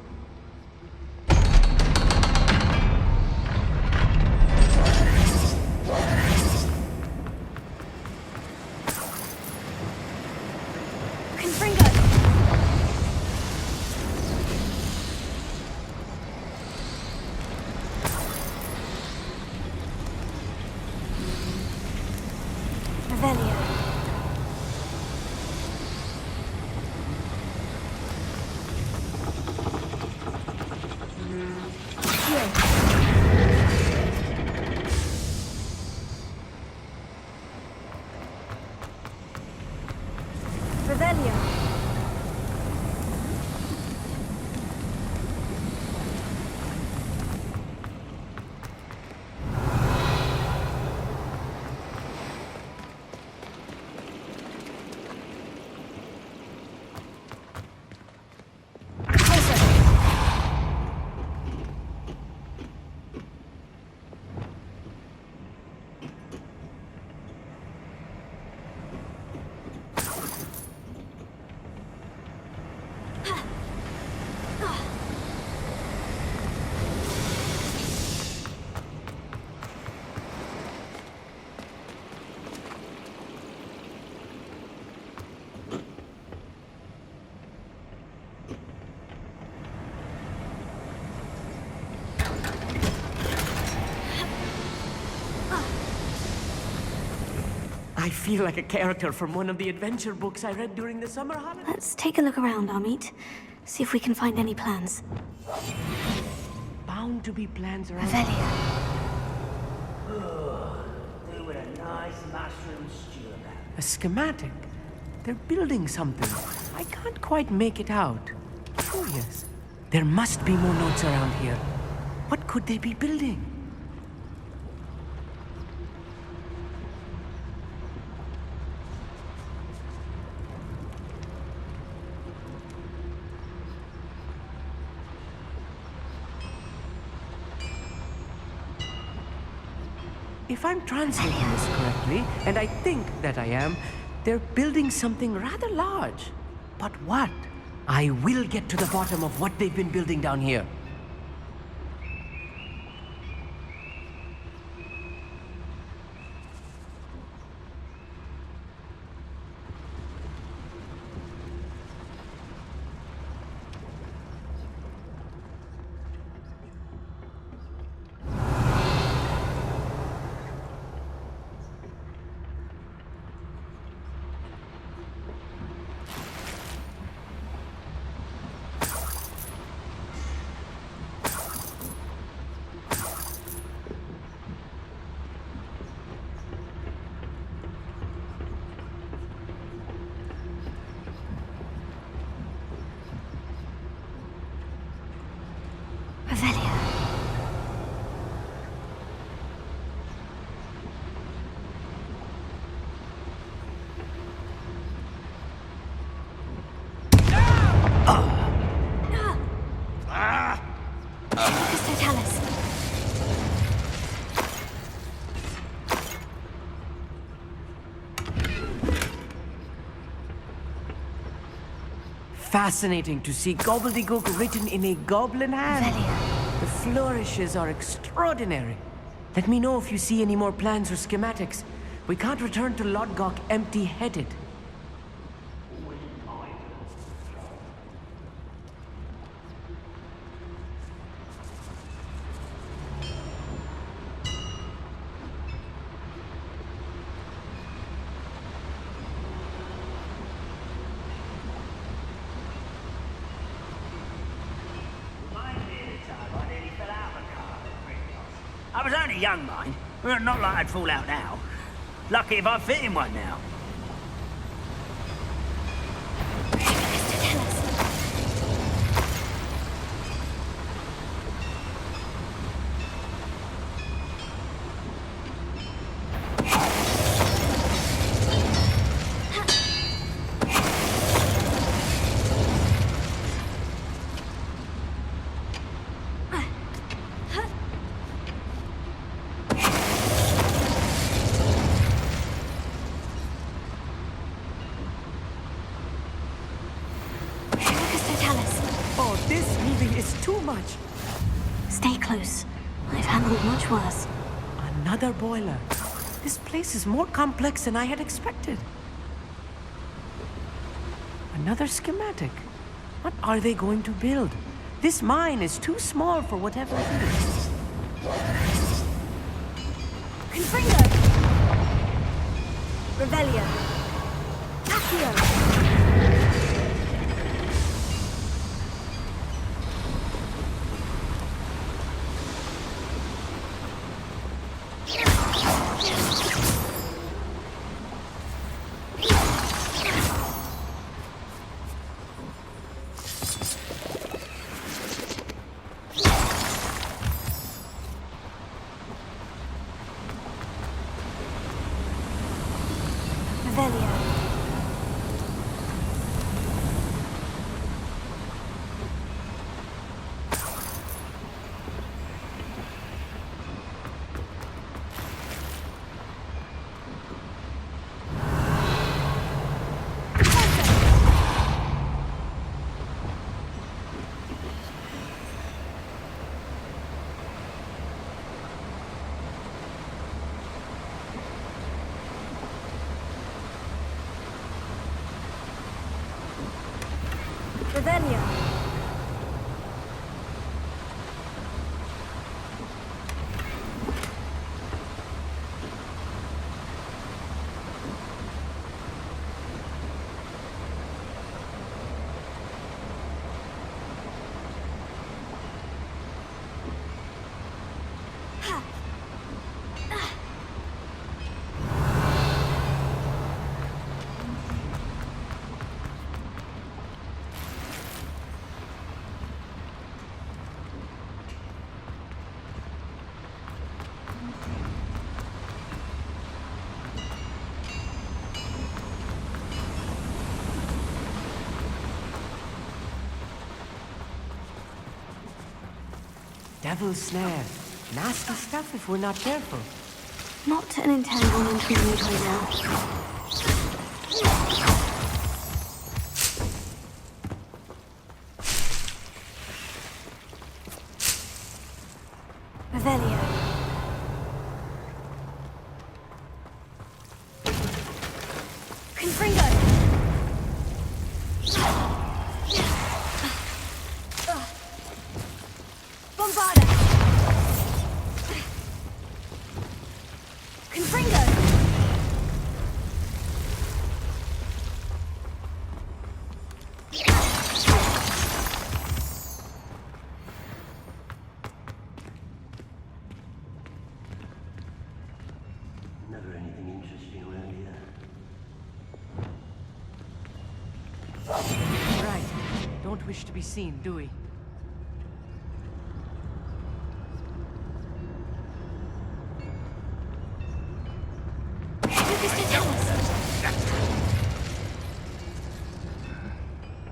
I feel like a character from one of the adventure books I read during the summer holiday. Let's take a look around, Amit. See if we can find any plans. Bound to be plans around. Revelia. They were a nice mushroom stew about. A schematic. They're building something. I can't quite make it out. Curious. There must be more notes around here. What could they be building? If I'm translating this correctly, and I think that I am, they're building something rather large. But what? I will get to the bottom of what they've been building down here. Lucas Totalis. Fascinating to see gobbledygook written in a goblin hand. Velia. The flourishes are extraordinary. Let me know if you see any more plans or schematics. We can't return to Lodgok empty-headed. I was only young, mind. Well, not like I'd fall out now. Lucky if I fit in one now. Oh, this really is too much. Stay close. I've handled much worse. Another boiler. This place is more complex than I had expected. Another schematic. What are they going to build? This mine is too small for whatever it is. Confringo! Revelio. Accio! Revelio. Devil's snare. Nasty stuff if we're not careful. Not an entanglement we need right now. Revelio. Confringo. Bombarda. Confringo. Never anything interesting around here. Right. Don't wish to be seen, do we?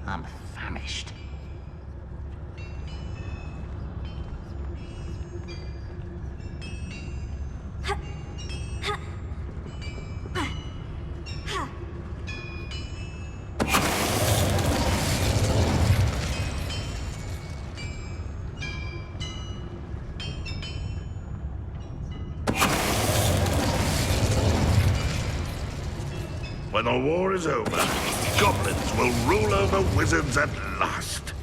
I'm famished. When the war is over, goblins will rule over wizards at last.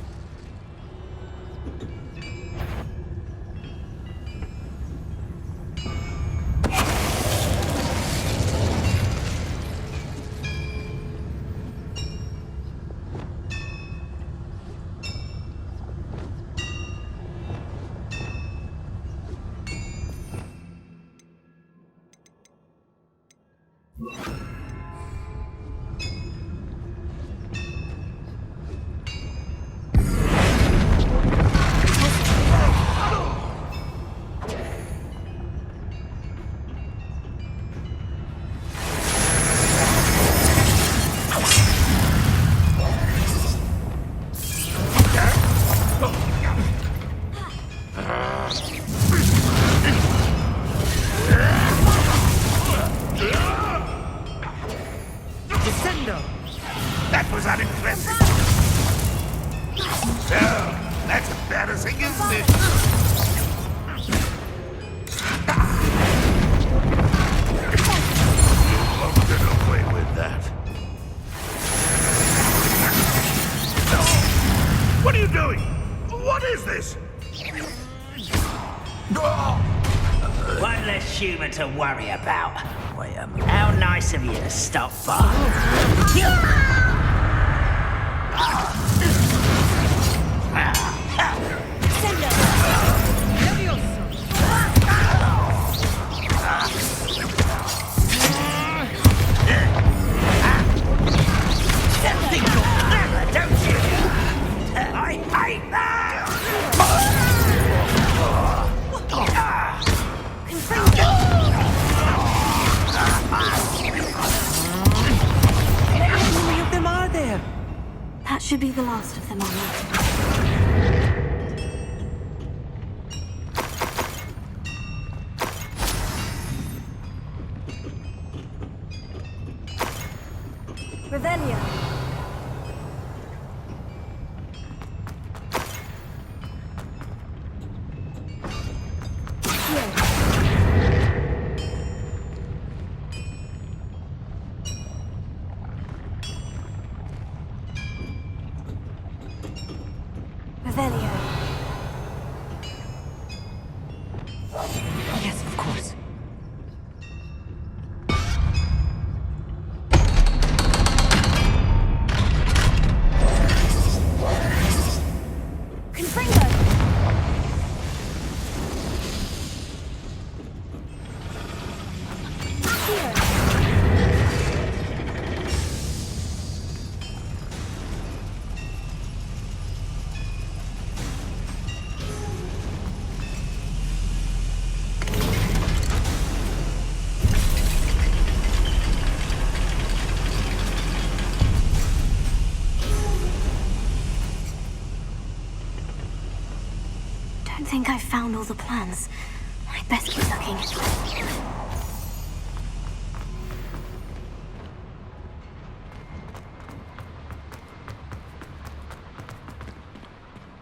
That was unimpressive. Oh, that's embarrassing, isn't it? You won't get away with that. What are you doing? What is this? One less human to worry about. William, how nice of you to stop by. Think you're clever, don't you? I hate that! How many of them are there? That should be the last of them, Arnold. Revelio. Revelio. Yes, of course. I think I've found all the plans. I'd best keep looking.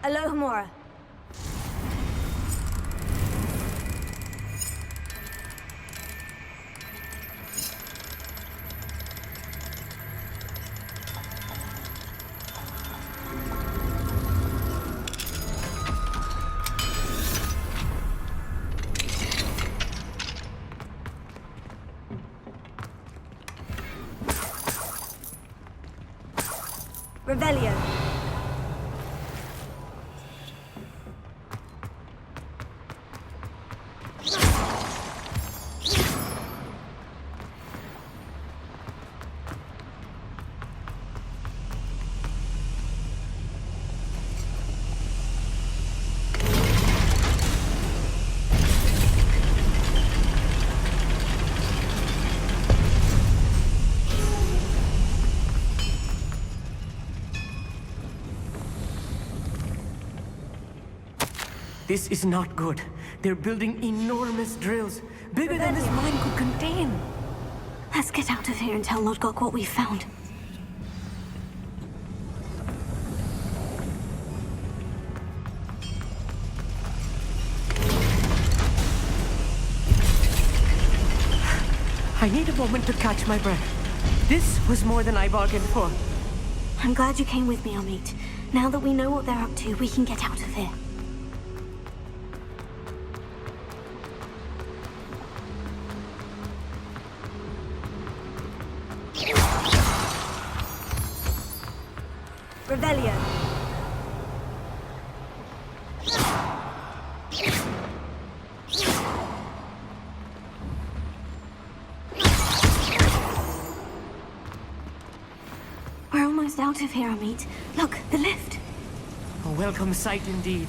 Alohomora. Revelio. This is not good. They're building enormous drills, bigger than this mine could contain. Let's get out of here and tell Lodgok what we found. I need a moment to catch my breath. This was more than I bargained for. I'm glad you came with me, Amit. Now that we know what they're up to, we can get out of here. Revelio. We're almost out of here, Amit. Look, the lift. A welcome sight indeed.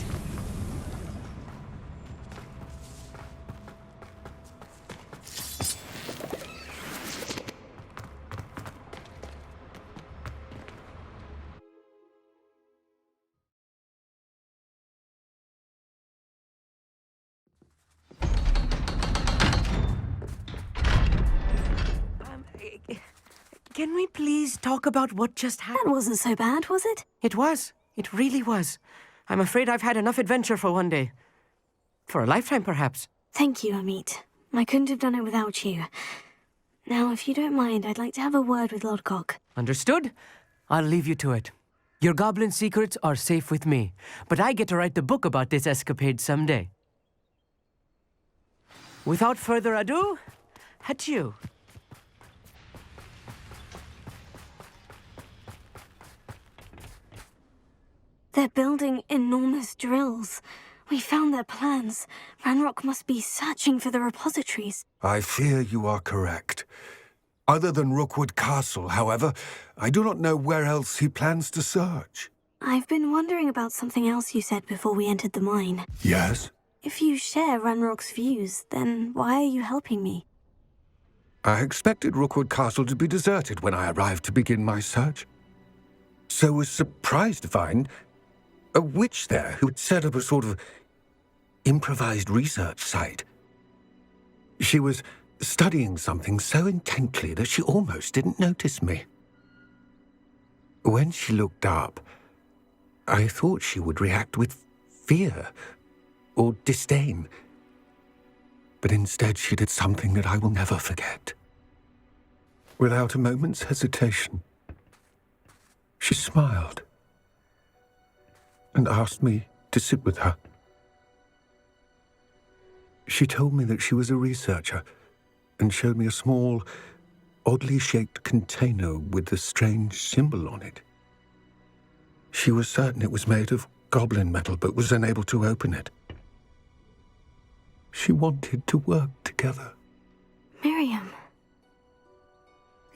Can we please talk about what just happened? That wasn't so bad, was it? It was. It really was. I'm afraid I've had enough adventure for one day. For a lifetime, perhaps. Thank you, Amit. I couldn't have done it without you. Now, if you don't mind, I'd like to have a word with Lodgok. Understood? I'll leave you to it. Your goblin secrets are safe with me, but I get to write the book about this escapade someday. Without further ado, adieu. They're building enormous drills. We found their plans. Ranrock must be searching for the repositories. I fear you are correct. Other than Rookwood Castle, however, I do not know where else he plans to search. I've been wondering about something else you said before we entered the mine. Yes? If you share Ranrock's views, then why are you helping me? I expected Rookwood Castle to be deserted when I arrived to begin my search. So was surprised to find a witch there who had set up a sort of improvised research site. She was studying something so intently that she almost didn't notice me. When she looked up, I thought she would react with fear or disdain. But instead she did something that I will never forget. Without a moment's hesitation, she smiled and asked me to sit with her. She told me that she was a researcher and showed me a small, oddly shaped container with a strange symbol on it. She was certain it was made of goblin metal, but was unable to open it. She wanted to work together. Miriam.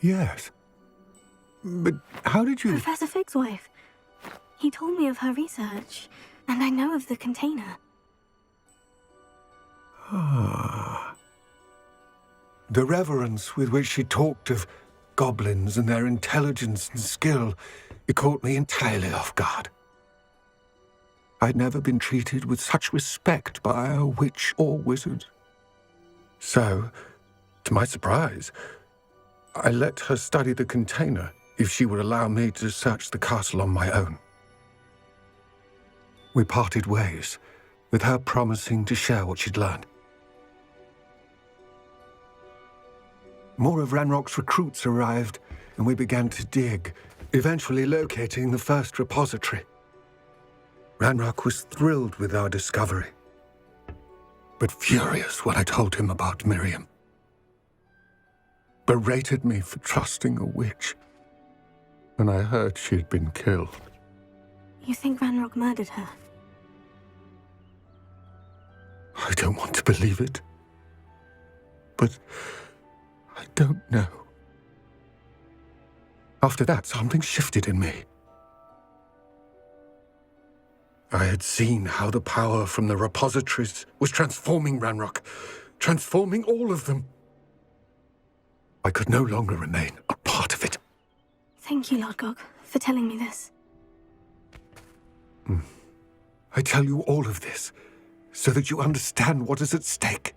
Yes. But how did you... Professor Fig's wife. He told me of her research, and I know of the container. Ah. The reverence with which she talked of goblins and their intelligence and skill, it caught me entirely off guard. I'd never been treated with such respect by a witch or wizard. So, to my surprise, I let her study the container if she would allow me to search the castle on my own. We parted ways, with her promising to share what she'd learned. More of Ranrock's recruits arrived, and we began to dig, eventually locating the first repository. Ranrock was thrilled with our discovery, but furious when I told him about Miriam. Berated me for trusting a witch when I heard she had been killed. You think Ranrock murdered her? I don't want to believe it, but I don't know. After that, something shifted in me. I had seen how the power from the repositories was transforming Ranrock, transforming all of them. I could no longer remain a part of it. Thank you, Lodgok, for telling me this. I tell you all of this so that you understand what is at stake.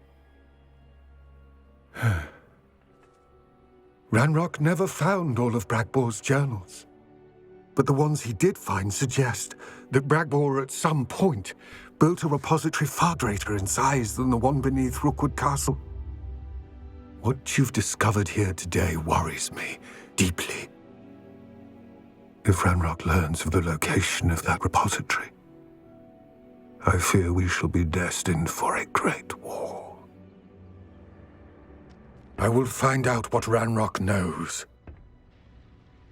Ranrock never found all of Bragbor's journals, but the ones he did find suggest that Bragbor at some point built a repository far greater in size than the one beneath Rookwood Castle. What you've discovered here today worries me deeply. If Ranrock learns of the location of that repository, I fear we shall be destined for a great war. I will find out what Ranrock knows.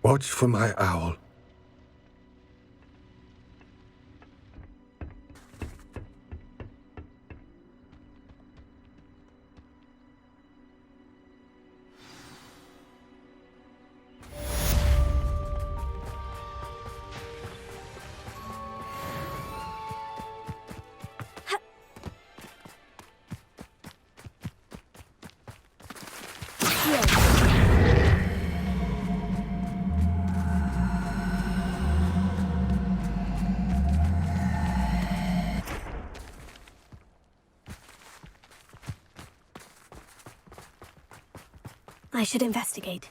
Watch for my owl. I should investigate.